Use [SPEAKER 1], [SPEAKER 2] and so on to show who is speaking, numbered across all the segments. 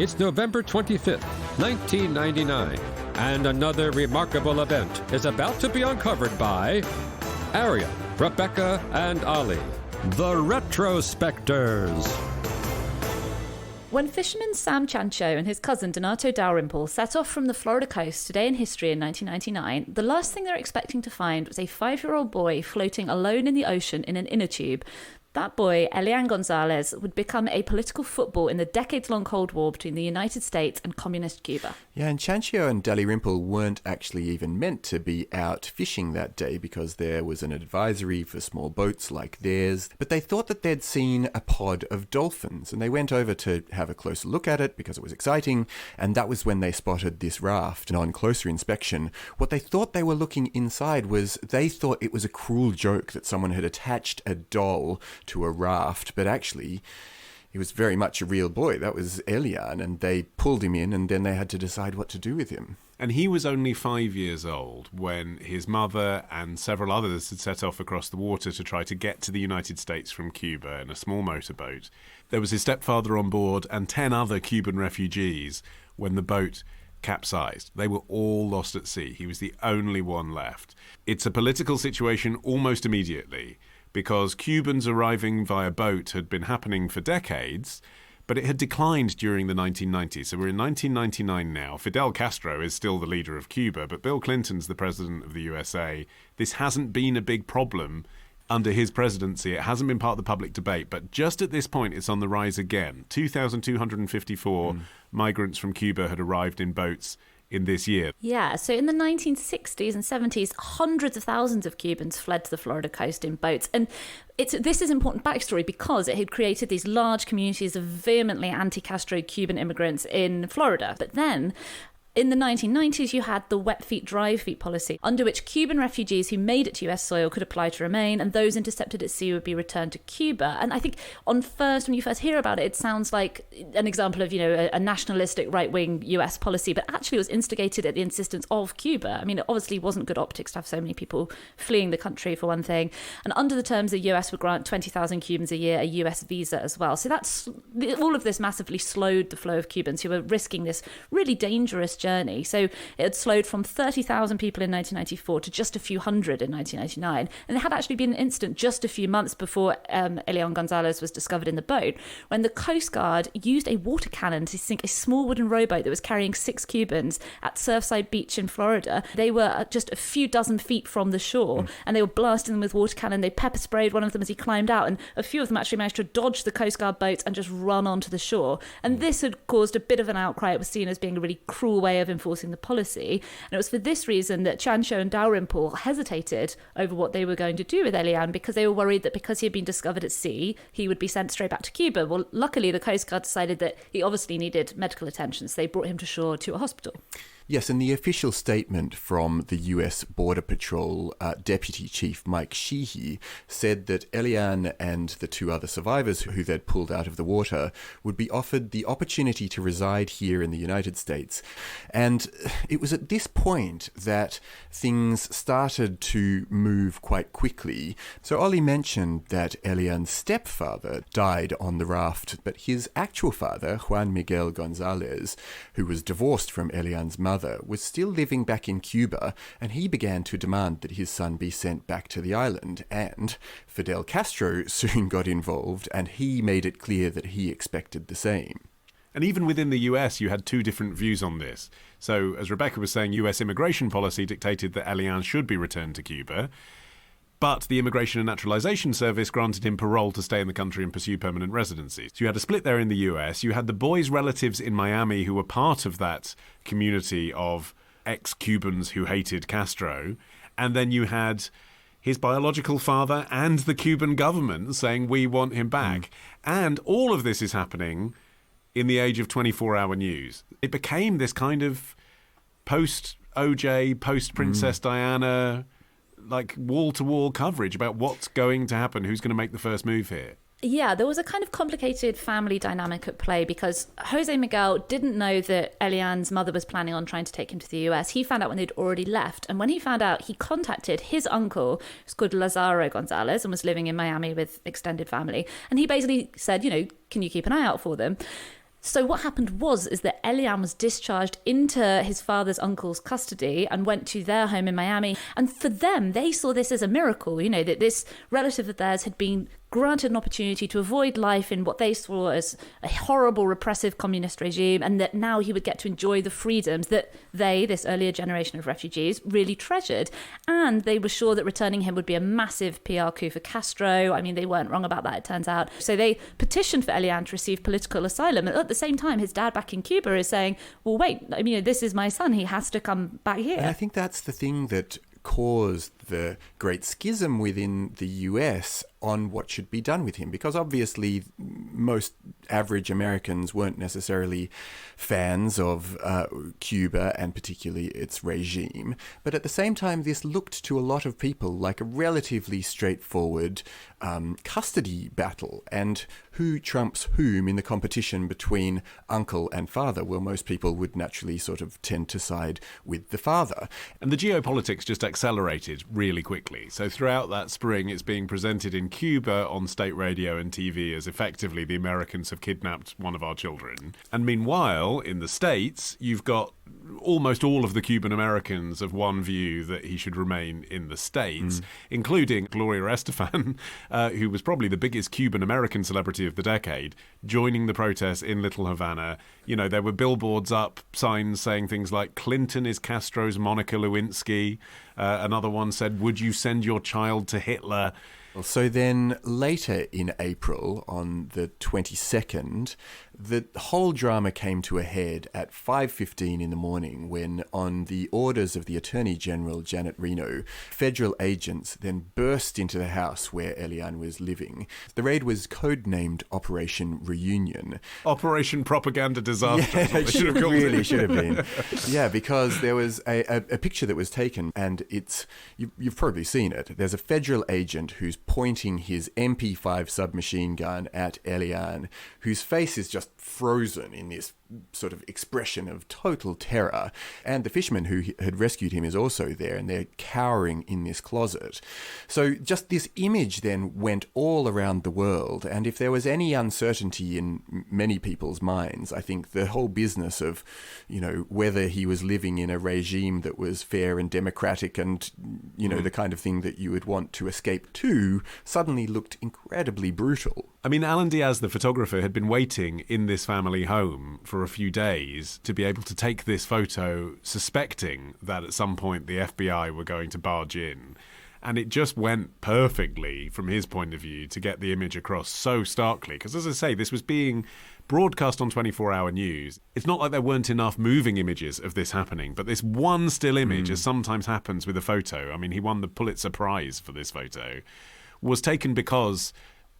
[SPEAKER 1] It's November 25th, 1999, and another remarkable event is about to be uncovered by Arion, Rebecca, and Olly, the Retrospectors.
[SPEAKER 2] When fisherman Sam Chancho and his cousin Donato Dalrymple set off from the Florida coast today in history in 1999, the last thing they were expecting to find was a 5-year-old boy floating alone in the ocean in an inner tube. That boy, Elián González, would become a political football in the decades-long Cold War between the United States and communist Cuba.
[SPEAKER 3] Yeah, and Chancho and Dalrymple weren't actually even meant to be out fishing that day because there was an advisory for small boats like theirs. But they thought that they'd seen a pod of dolphins, and they went over to have a closer look at it because it was exciting, and that was when they spotted this raft. And on closer inspection, what they thought they were looking inside was they thought it was a cruel joke that someone had attached a doll to a raft, but actually he was very much a real boy. That was Elián, and they pulled him in, and then they had to decide what to do with him.
[SPEAKER 4] And he was only 5 years old when his mother and several others had set off across the water to try to get to the United States from Cuba in a small motorboat. There was his stepfather on board and 10 other Cuban refugees when the boat capsized. They were all lost at sea. He was the only one left. It's a political situation almost immediately, because Cubans arriving via boat had been happening for decades, but it had declined during the 1990s. So we're in 1999 now. Fidel Castro is still the leader of Cuba, but Bill Clinton's the president of the USA. This hasn't been a big problem under his presidency. It hasn't been part of the public debate, but just at this point, it's on the rise again. 2,254 migrants from Cuba had arrived in boats in this year.
[SPEAKER 2] Yeah, so in the 1960s and 70s, hundreds of thousands of Cubans fled to the Florida coast in boats. And this is important backstory because it had created these large communities of vehemently anti-Castro Cuban immigrants in Florida. But then in the 1990s, you had the wet feet, dry feet policy, under which Cuban refugees who made it to US soil could apply to remain, and those intercepted at sea would be returned to Cuba. And I think when you first hear about it, it sounds like an example of, a nationalistic right-wing US policy, but actually it was instigated at the insistence of Cuba. I mean, it obviously wasn't good optics to have so many people fleeing the country, for one thing. And under the terms, the US would grant 20,000 Cubans a year a US visa as well. So all of this massively slowed the flow of Cubans who were risking this really dangerous journey. So it had slowed from 30,000 people in 1994 to just a few hundred in 1999. And there had actually been an incident just a few months before Elián González was discovered in the boat, when the Coast Guard used a water cannon to sink a small wooden rowboat that was carrying 6 Cubans at Surfside Beach in Florida. They were just a few dozen feet from the shore, and they were blasting them with water cannon. They pepper sprayed one of them as he climbed out, and a few of them actually managed to dodge the Coast Guard boats and just run onto the shore. And this had caused a bit of an outcry. It was seen as being a really cruel way of enforcing the policy. And it was for this reason that Chancho and Dalrymple hesitated over what they were going to do with Elián, because they were worried that because he had been discovered at sea, he would be sent straight back to Cuba. Well, luckily, the Coast Guard decided that he obviously needed medical attention, so they brought him to shore to a hospital.
[SPEAKER 3] Yes, and the official statement from the US Border Patrol Deputy Chief Mike Sheehy said that Elián and the 2 other survivors who they'd pulled out of the water would be offered the opportunity to reside here in the United States. And it was at this point that things started to move quite quickly. So Olly mentioned that Elián's stepfather died on the raft, but his actual father, Juan Miguel González, who was divorced from Elián's mother, was still living back in Cuba, and he began to demand that his son be sent back to the island. And Fidel Castro soon got involved, and he made it clear that he expected the same.
[SPEAKER 4] And even within the US, you had 2 different views on this. So, as Rebecca was saying, US immigration policy dictated that Elián should be returned to Cuba, but the Immigration and Naturalization Service granted him parole to stay in the country and pursue permanent residency. So you had a split there in the US. You had the boy's relatives in Miami who were part of that community of ex-Cubans who hated Castro. And then you had his biological father and the Cuban government saying, we want him back. And all of this is happening in the age of 24-hour news. It became this kind of post-OJ, post-Princess Diana, like wall-to-wall coverage about what's going to happen, who's going to make the first move here.
[SPEAKER 2] Yeah, there was a kind of complicated family dynamic at play because Jose Miguel didn't know that Elián's mother was planning on trying to take him to the US. He found out when they'd already left. And when he found out, he contacted his uncle, who's called Lazaro González, and was living in Miami with extended family. And he basically said, can you keep an eye out for them? So what happened is that Elián was discharged into his father's uncle's custody and went to their home in Miami. And for them, they saw this as a miracle, that this relative of theirs had been granted an opportunity to avoid life in what they saw as a horrible, repressive communist regime, and that now he would get to enjoy the freedoms that they, this earlier generation of refugees, really treasured. And they were sure that returning him would be a massive PR coup for Castro. I mean, they weren't wrong about that, it turns out. So they petitioned for Elián to receive political asylum. And at the same time, his dad back in Cuba is saying, well, wait, this is my son. He has to come back here.
[SPEAKER 3] And I think that's the thing that caused the great schism within the US on what should be done with him, because obviously most average Americans weren't necessarily fans of Cuba and particularly its regime. But at the same time, this looked to a lot of people like a relatively straightforward custody battle. And who trumps whom in the competition between uncle and father? Well, most people would naturally sort of tend to side with the father.
[SPEAKER 4] And the geopolitics just accelerated really quickly. So throughout that spring, it's being presented in Cuba on state radio and TV as effectively the Americans have kidnapped one of our children. And meanwhile, in the States, you've got almost all of the Cuban Americans of one view that he should remain in the States, including Gloria Estefan, who was probably the biggest Cuban American celebrity of the decade, joining the protests in Little Havana. There were billboards up, signs saying things like, Clinton is Castro's Monica Lewinsky. Another one said, would you send your child to Hitler?
[SPEAKER 3] So then later in April, on the 22nd, the whole drama came to a head at 5:15 in the morning when, on the orders of the Attorney General, Janet Reno, federal agents then burst into the house where Elián was living. The raid was codenamed Operation Reunion.
[SPEAKER 4] Operation Propaganda Disaster.
[SPEAKER 3] Yeah, it should have been. Yeah, because there was a picture that was taken, and you've probably seen it. There's a federal agent who's pointing his MP5 submachine gun at Elián, whose face is just frozen in this sort of expression of total terror. And the fisherman who had rescued him is also there, and they're cowering in this closet. So just this image then went all around the world. And if there was any uncertainty in many people's minds, I think the whole business of, whether he was living in a regime that was fair and democratic and, the kind of thing that you would want to escape to, suddenly looked incredibly brutal.
[SPEAKER 4] I mean, Alan Diaz, the photographer, had been waiting in this family home for a few days to be able to take this photo, suspecting that at some point the FBI were going to barge in. And it just went perfectly, from his point of view, to get the image across so starkly. Because, as I say, this was being broadcast on 24-hour news. It's not like there weren't enough moving images of this happening, but this one still image, as sometimes happens with a photo, I mean, he won the Pulitzer Prize for this photo, was taken because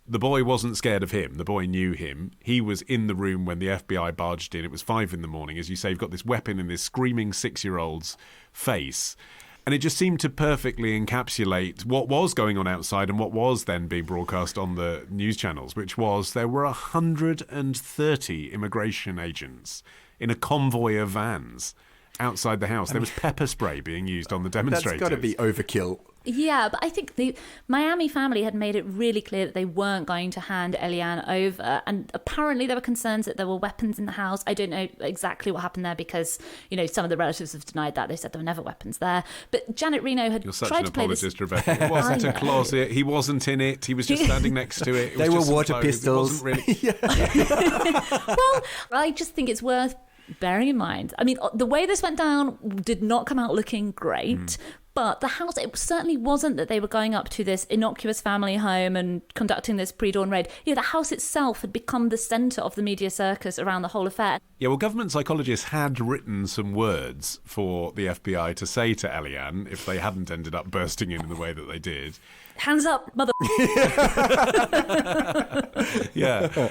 [SPEAKER 4] the boy wasn't scared of him. The boy knew him. He was in the room when the FBI barged in. It was 5 a.m. As you say, you've got this weapon in this screaming 6-year-old's face. And it just seemed to perfectly encapsulate what was going on outside and what was then being broadcast on the news channels, which was there were 130 immigration agents in a convoy of vans outside the house. There was pepper spray being used on the demonstrators.
[SPEAKER 3] That's got to be overkill.
[SPEAKER 2] Yeah, but I think the Miami family had made it really clear that they weren't going to hand Elián over. And apparently there were concerns that there were weapons in the house. I don't know exactly what happened there because, some of the relatives have denied that. They said there were never weapons there. But Janet Reno had tried to play this...
[SPEAKER 4] You're such an apologist, Rebecca. It wasn't a closet. He wasn't in it. He was just standing next to it.
[SPEAKER 3] They were water pistols.
[SPEAKER 4] It wasn't really...
[SPEAKER 2] Well, I just think it's worth bearing in mind. I mean, the way this went down did not come out looking great. But the house, it certainly wasn't that they were going up to this innocuous family home and conducting this pre-dawn raid. The house itself had become the centre of the media circus around the whole affair.
[SPEAKER 4] Yeah, well, government psychologists had written some words for the FBI to say to Elián if they hadn't ended up bursting in the way that they did.
[SPEAKER 2] Hands up, mother...
[SPEAKER 4] Yeah.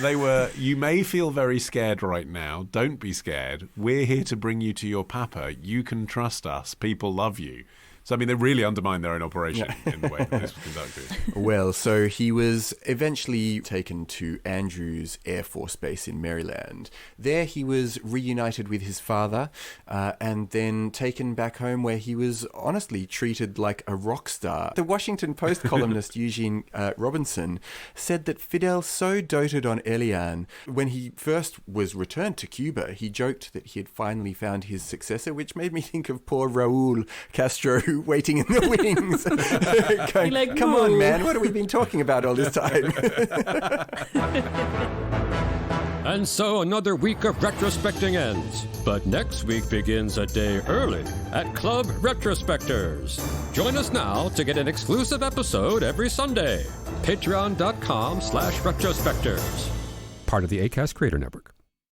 [SPEAKER 4] They were, you may feel very scared right now. Don't be scared. We're here to bring you to your papa. You can trust us. People love you. So, I mean, they really undermined their own operation in the way that this was conducted.
[SPEAKER 3] Well, so he was eventually taken to Andrews Air Force Base in Maryland. There he was reunited with his father and then taken back home, where he was honestly treated like a rock star. The Washington Post columnist Eugene Robinson said that Fidel so doted on Elián, when he first was returned to Cuba, he joked that he had finally found his successor, which made me think of poor Raul Castro waiting in the wings. Going,
[SPEAKER 2] like,
[SPEAKER 3] come on, man, what have we been talking about all this time?
[SPEAKER 1] And so another week of retrospecting ends. But next week begins a day early at Club Retrospectors. Join us now to get an exclusive episode every Sunday. Patreon.com/retrospectors. Part of the Acast Creator Network.